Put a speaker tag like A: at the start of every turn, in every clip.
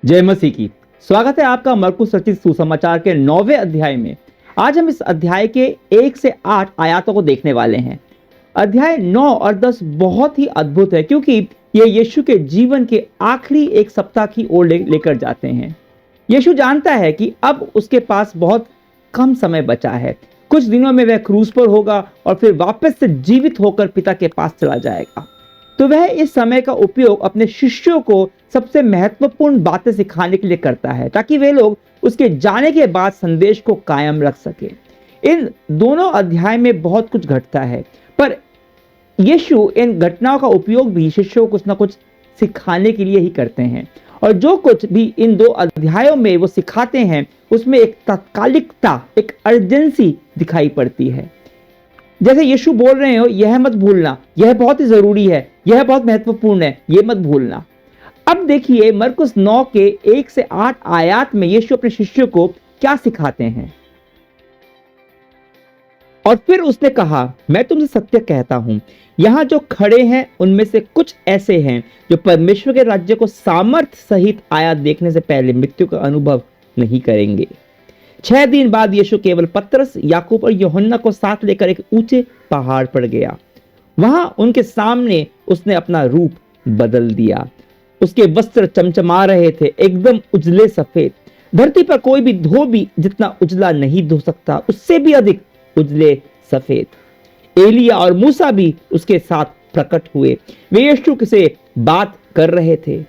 A: जय मसीह की। स्वागत है आपका मरकुस रचित सुसमाचार के 9वें अध्याय में। आज हम इस अध्याय के 1 से 8 आयातों को देखने वाले हैं। अध्याय 9 और 10 बहुत ही अद्भुत है क्योंकि ये यीशु के जीवन के आखिरी एक सप्ताह की ओर लेकर जाते हैं। यीशु जानता है कि अब उसके पास बहुत कम समय बचा है। कुछ दिनों में वह क्रूस पर होगा और फिर वापस से जीवित होकर पिता के पास चला जाएगा। तो वह इस समय का उपयोग अपने शिष्यों को सबसे महत्वपूर्ण बातें सिखाने के लिए करता है ताकि वे लोग उसके जाने के बाद संदेश को कायम रख सके। इन दोनों अध्याय में बहुत कुछ घटता है, पर यीशु इन घटनाओं का उपयोग भी शिष्यों को कुछ ना कुछ सिखाने के लिए ही करते हैं। और जो कुछ भी इन 2 अध्यायों में वो सिखाते हैं उसमें एक तात्कालिकता, एक अर्जेंसी दिखाई पड़ती है। जैसे यीशु बोल रहे हो, यह मत भूलना, यह बहुत ही जरूरी है, यह बहुत महत्वपूर्ण है, यह मत भूलना। अब देखिए मरकुस 9 के 1 से 8 आयात में यीशु अपने शिष्यों को क्या सिखाते हैं। और फिर उसने कहा, मैं तुमसे सत्य कहता हूं, यहां जो खड़े हैं उनमें से कुछ ऐसे हैं जो परमेश्वर के राज्य को सामर्थ सहित आयात देखने से पहले मृत्यु का अनुभव नहीं करेंगे। 6 दिन बाद यीशु केवल पतरस, याकूब और यूहन्ना को साथ लेकर एक ऊंचे पहाड़ पर गया। वहां उनके सामने उसने अपना रूप बदल दिया। उसके वस्त्र चमचमा रहे थे, एकदम उजले सफेद। धरती पर कोई भी धोबी जितना उजला नहीं धो सकता, उससे भी अधिक उजले सफेद। एलिया और मूसा भी उसके साथ प्रकट हुए। वे यीशु से बात कर रहे थे।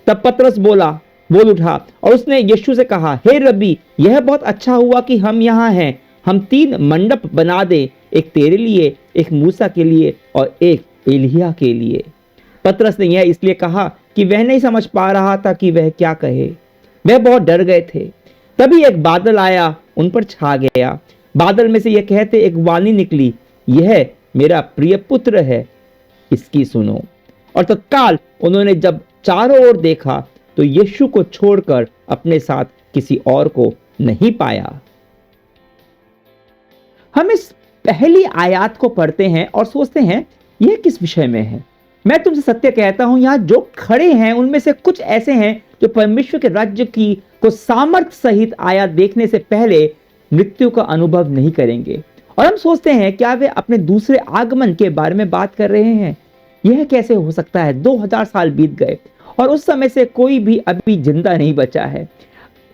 A: तब पतरस बोल उठा और उसने यीशु से कहा, हे रब्बी, यह बहुत अच्छा हुआ कि हम यहाँ हैं। हम 3 मंडप बना दे, एक तेरे लिए, एक मूसा के लिए और एक एलिया के लिए। पतरस ने यह इसलिए कहा कि वह नहीं समझ पा रहा था कि वह क्या कहे। वह बहुत डर गए थे। तभी एक बादल आया, उन पर छा गया। बादल में से यह कहते एक वाणी निकली, यह मेरा प्रिय पुत्र है, इसकी सुनो। और तत्काल उन्होंने जब चारों ओर देखा तो यीशु को छोड़कर अपने साथ किसी और को नहीं पाया। हम इस पहली आयत को पढ़ते हैं और सोचते हैं यह किस विषय में है। मैं तुमसे सत्य कहता हूं, यहां जो खड़े हैं उनमें से कुछ ऐसे हैं जो परमेश्वर के राज्य की को सामर्थ सहित आयत देखने से पहले मृत्यु का अनुभव नहीं करेंगे। और हम सोचते हैं क्या वे अपने दूसरे आगमन के बारे में बात कर रहे हैं। यह कैसे हो सकता है? 2000 साल बीत गए और उस समय से कोई भी अभी जिंदा नहीं बचा है।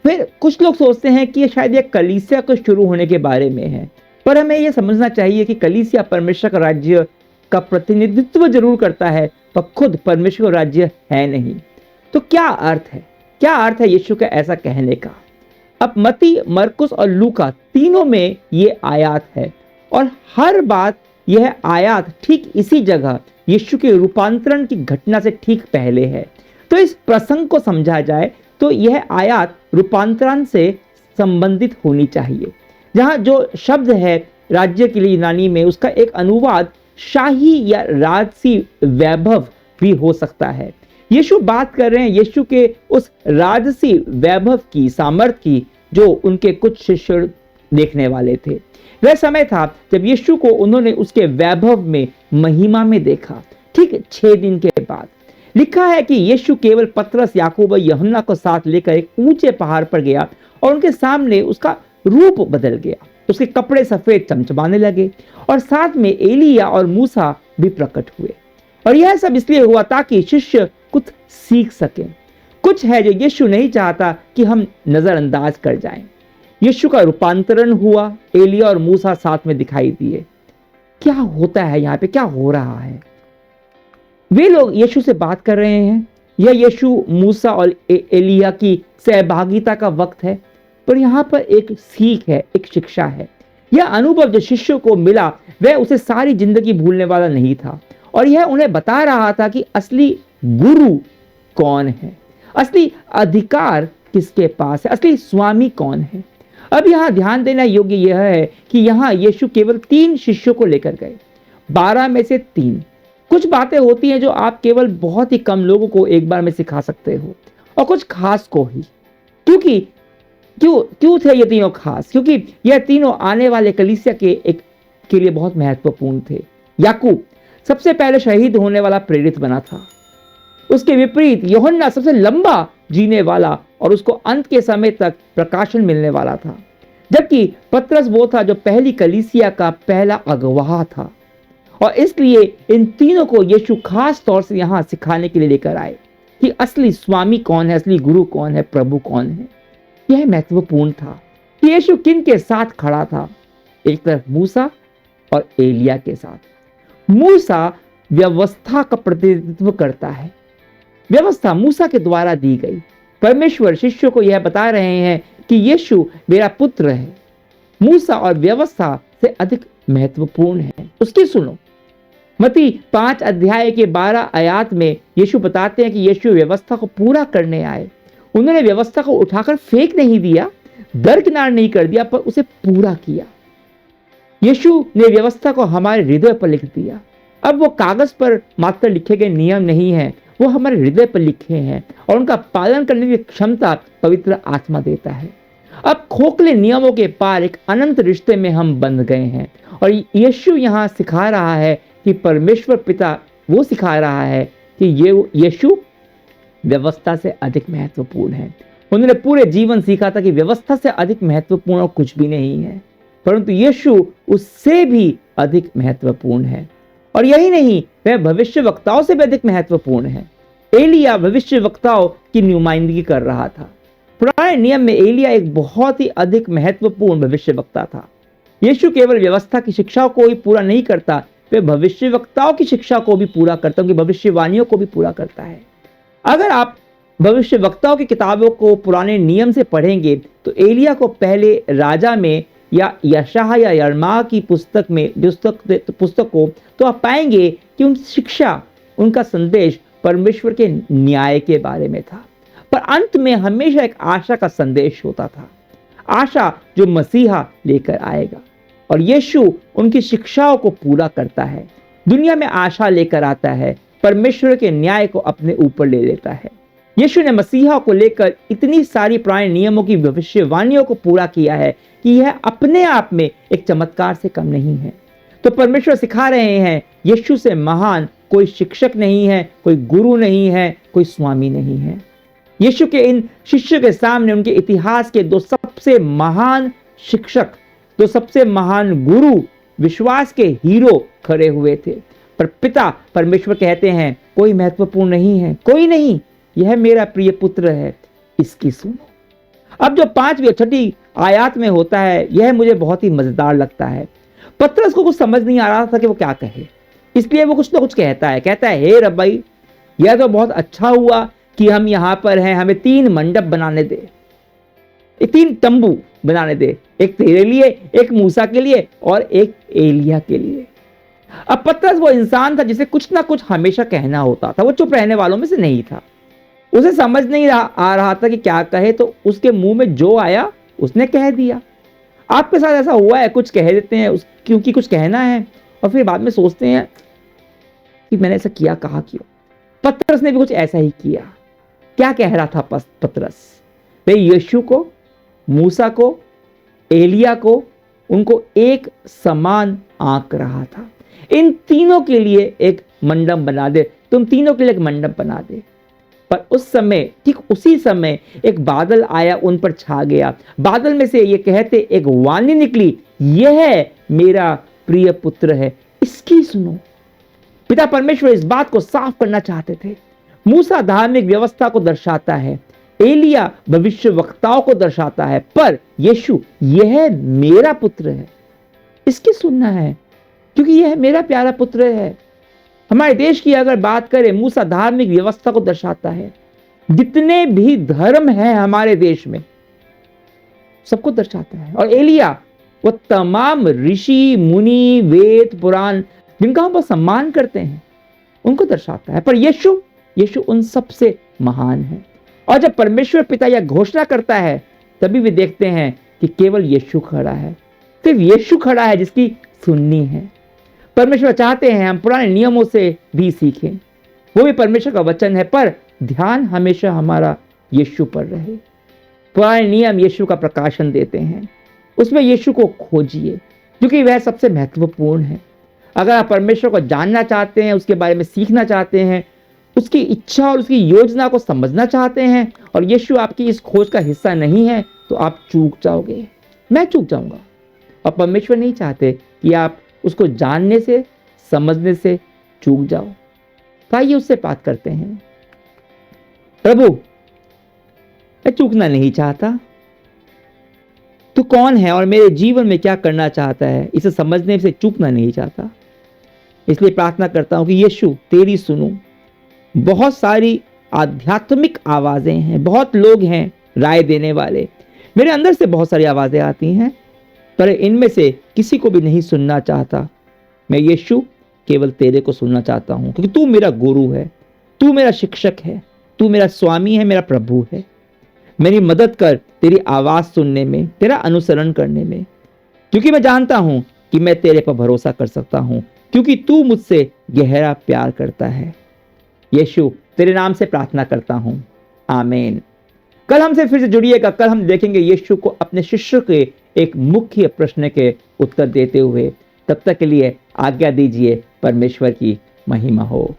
A: फिर कुछ लोग सोचते हैं कि शायद यह कलीसिया को शुरू होने के बारे में है, पर हमें यह समझना चाहिए कि कलीसिया परमेश्वर का राज्य का प्रतिनिधित्व जरूर करता है, पर खुद परमेश्वर का राज्य है नहीं। तो क्या अर्थ है यीशु का ऐसा कहने का? अब मत्ती, मरकुस और लूका तीनों में ये आयत है और हर बात यह आयत ठीक इसी जगह यीशु के रूपांतरण की घटना से ठीक पहले है। तो इस प्रसंग को समझा जाए तो यह आयत रूपांतरण से संबंधित होनी चाहिए। जहां जो शब्द है राज्य के लिए यूनानी में, उसका एक अनुवाद शाही या राजसी वैभव भी हो सकता है। यीशु बात कर रहे हैं यीशु के उस राजसी वैभव की, सामर्थ की, जो उनके कुछ शिष्य देखने वाले थे। वह समय था जब यीशु को उन्होंने उसके वैभव में, महिमा में देखा। ठीक 6 दिन के बाद लिखा है कि यीशु केवल पतरस, याकूब और यूहन्ना को साथ लेकर एक ऊंचे पहाड़ पर गया और उनके सामने उसका रूप बदल गया। उसके कपड़े सफेद चमचमाने लगे और साथ में एलिया और मूसा भी प्रकट हुए। और यह सब इसलिए हुआ ताकि शिष्य कुछ सीख सकें। कुछ है जो यीशु नहीं चाहता कि हम नजरअंदाज कर जाएं। यीशु का रूपांतरण हुआ, एलिया और मूसा साथ में दिखाई दिए। क्या होता है यहाँ पे? क्या हो रहा है? वे लोग यीशु से बात कर रहे हैं। यह यीशु, मूसा और एलिया की सहभागिता का वक्त है, पर यहाँ पर एक सीख है, एक शिक्षा है। यह अनुभव जो शिष्यों को मिला वह उसे सारी जिंदगी भूलने वाला नहीं था और यह उन्हें बता रहा था कि असली गुरु कौन है, असली अधिकार किसके पास है, असली स्वामी कौन है। अब यहाँ ध्यान देना योग्य यह है कि यहाँ यीशु केवल 3 शिष्यों को लेकर गए, 12 में से 3। कुछ बातें होती हैं जो आप केवल बहुत ही कम लोगों को एक बार में सिखा सकते हो, और कुछ खास को ही। क्यों थे ये तीनों खास? क्योंकि यह तीनों आने वाले कलीसिया के लिए बहुत महत्वपूर्ण थे। याकूब सबसे पहले शहीद होने वाला प्रेरित बना था। उसके विपरीत यूहन्ना सबसे लंबा जीने वाला और उसको अंत के समय तक प्रकाशन मिलने वाला था, जबकि पतरस वो था जो पहली कलीसिया का पहला अगवाह था। और इसलिए इन तीनों को यीशु खास तौर से यहां सिखाने के लिए लेकर आए कि असली स्वामी कौन है, असली गुरु कौन है, प्रभु कौन है। यह महत्वपूर्ण था कि यीशु किन के साथ खड़ा था। एक तरफ मूसा और एलिया के साथ। मूसा व्यवस्था का प्रतिनिधित्व करता है। व्यवस्था मूसा के द्वारा दी गई। परमेश्वर शिष्यों को यह बता रहे हैं कि यीशु मेरा पुत्र है। मूसा और व्यवस्था से अधिक महत्वपूर्ण है। उसकी सुनो। मत्ती 5 अध्याय के 12 आयत में यीशु बताते हैं कि यीशु व्यवस्था को पूरा करने आए। उन्होंने व्यवस्था को उठाकर फेंक नहीं दिया, दरकिनार नहीं कर दिया, पर उसे पूरा किया। यीशु ने व्यवस्था को हमारे हृदय पर लिख दिया। अब वो कागज पर मात्र लिखे गए नियम नहीं हैं, वो हमारे हृदय पर लिखे हैं और उनका पालन करने की क्षमता पवित्र आत्मा देता है। अब खोखले नियमों के पार एक अनंत रिश्ते में हम बंध गए हैं और यीशु यहाँ सिखा रहा है कि परमेश्वर पिता वो सिखा रहा है कि ये यीशु व्यवस्था से अधिक महत्वपूर्ण है। उन्होंने पूरे जीवन सीखा था कि व्यवस्था से अधिक महत्वपूर्ण और कुछ भी नहीं है, परंतु यीशु उससे भी अधिक महत्वपूर्ण है। और यही नहीं, वह भविष्यवक्ताओं से भी अधिक महत्वपूर्ण है। एलिया भविष्यवक्ताओं की नुमाइंदगी कर रहा था। पुराने नियम में एलिया एक बहुत ही अधिक महत्वपूर्ण भविष्यवक्ता था। यीशु केवल व्यवस्था की शिक्षाओं को ही पूरा नहीं करता, वह भविष्यवक्ताओं की शिक्षा को भी पूरा करता है, उनकी भविष्यवाणियों को भी पूरा करता है। अगर आप भविष्यवक्ताओं की किताबों को पुराने नियम से पढ़ेंगे तो एलिया को पहले राजा में या यशाह या यर्मा की पुस्तक को तो आप पाएंगे कि उन शिक्षा, उनका संदेश परमेश्वर के न्याय के बारे में था, पर अंत में हमेशा एक आशा का संदेश होता था। आशा जो मसीहा लेकर आएगा और यीशु उनकी शिक्षाओं को पूरा करता है, दुनिया में आशा लेकर आता है, परमेश्वर के न्याय को अपने ऊपर ले लेता है। यीशु ने मसीहा को लेकर इतनी सारी पुराने नियमों की भविष्यवाणियों को पूरा किया है कि यह अपने आप में एक चमत्कार से कम नहीं है। तो परमेश्वर सिखा रहे हैं यीशु से महान कोई शिक्षक नहीं है, कोई गुरु नहीं है, कोई स्वामी नहीं है। यीशु के इन शिष्यों के सामने उनके इतिहास के दो सबसे महान शिक्षक, दो सबसे महान गुरु, विश्वास के हीरो खड़े हुए थे। पर पिता परमेश्वर कहते हैं कोई महत्वपूर्ण नहीं है, कोई नहीं, यह मेरा प्रिय पुत्र है, इसकी सुनो। अब जो 5वीं और 6ठी आयत में होता है यह मुझे बहुत ही मजेदार लगता है। पतरस को कुछ समझ नहीं आ रहा था कि वो क्या कहे, इसलिए वो कुछ ना कुछ कहता है, हे रब्बाई, यह तो बहुत अच्छा हुआ कि हम यहां पर हैं, हमें 3 मंडप बनाने दे, 3 तंबू बनाने दे, एक तेरे लिए, एक मूसा के लिए और एक एलिया के लिए। अब पतरस वो इंसान था जिसे कुछ ना कुछ हमेशा कहना होता था, वो चुप रहने वालों में से नहीं था। उसे समझ नहीं आ रहा था कि क्या कहे, तो उसके मुंह में जो आया उसने कह दिया। आपके साथ ऐसा हुआ है, कुछ कह देते हैं क्योंकि कुछ कहना है और फिर बाद में सोचते हैं कि मैंने ऐसा किया, कहा क्यों। पतरस ने भी कुछ ऐसा ही किया। क्या कह रहा था पतरस? वे यीशु को, मूसा को, एलिया को, उनको एक समान आंक रहा था। इन तीनों के लिए एक मंडप बना दे, तुम तीनों के लिए एक मंडप बना दे। पर उस समय, ठीक उसी समय एक बादल आया, उन पर छा गया। बादल में से ये कहते एक वाणी निकली, यह मेरा प्रिय पुत्र है, इसकी सुनो। पिता परमेश्वर इस बात को साफ करना चाहते थे। मूसा धार्मिक व्यवस्था को दर्शाता है, एलिया भविष्यवक्ताओं को दर्शाता है, पर यीशु यह मेरा पुत्र है, इसकी सुनना है, क्योंकि यह मेरा प्यारा पुत्र है। हमारे देश की अगर बात करें, मूसा धार्मिक व्यवस्था को दर्शाता है। जितने भी धर्म हैं हमारे देश में सबको दर्शाता है। और एलिया वो तमाम ऋषि, मुनि, वेद, पुराण जिनका हम बहुत सम्मान करते हैं उनको दर्शाता है। पर यीशु उन सबसे महान है। और जब परमेश्वर पिता यह घोषणा करता है तभी भी देखते हैं कि केवल यीशु खड़ा है, सिर्फ यीशु खड़ा है जिसकी सुननी है। परमेश्वर चाहते हैं हम पुराने नियमों से भी सीखें, वो भी परमेश्वर का वचन है, पर ध्यान हमेशा हमारा यीशु पर रहे। पुराने नियम यीशु का प्रकाशन देते हैं, उसमें यीशु को खोजिए क्योंकि वह सबसे महत्वपूर्ण है। अगर आप परमेश्वर को जानना चाहते हैं, उसके बारे में सीखना चाहते हैं, उसकी इच्छा और उसकी योजना को समझना चाहते हैं और यीशु आपकी इस खोज का हिस्सा नहीं है, तो आप चूक जाओगे, मैं चूक जाऊंगा। और परमेश्वर नहीं चाहते कि आप उसको जानने से, समझने से चूक जाओ। तो आइए उससे बात करते हैं। प्रभु, मैं चूकना नहीं चाहता, तू कौन है और मेरे जीवन में क्या करना चाहता है, इसे समझने से चूकना नहीं चाहता। इसलिए प्रार्थना करता हूं कि यीशु तेरी सुनूं। बहुत सारी आध्यात्मिक आवाजें हैं, बहुत लोग हैं राय देने वाले, मेरे अंदर से बहुत सारी आवाजें आती हैं, पर इनमें से किसी को भी नहीं सुनना चाहता। मैं यीशु केवल तेरे को सुनना चाहता हूं, क्योंकि तू मेरा गुरु है, तू मेरा शिक्षक है, तू मेरा स्वामी है, मेरा प्रभु है। मेरी मदद कर तेरी आवाज सुनने में, तेरा अनुसरण करने में, क्योंकि मैं जानता हूं कि मैं तेरे पर भरोसा कर सकता हूं, क्योंकि तू मुझसे गहरा प्यार करता है। यीशु तेरे नाम से प्रार्थना करता हूं, आमीन। कल हमसे फिर से जुड़िएगा। कल हम देखेंगे यीशु को अपने शिष्यों के एक मुख्य प्रश्न के उत्तर देते हुए। तब तक के लिए आज्ञा दीजिए। परमेश्वर की महिमा हो।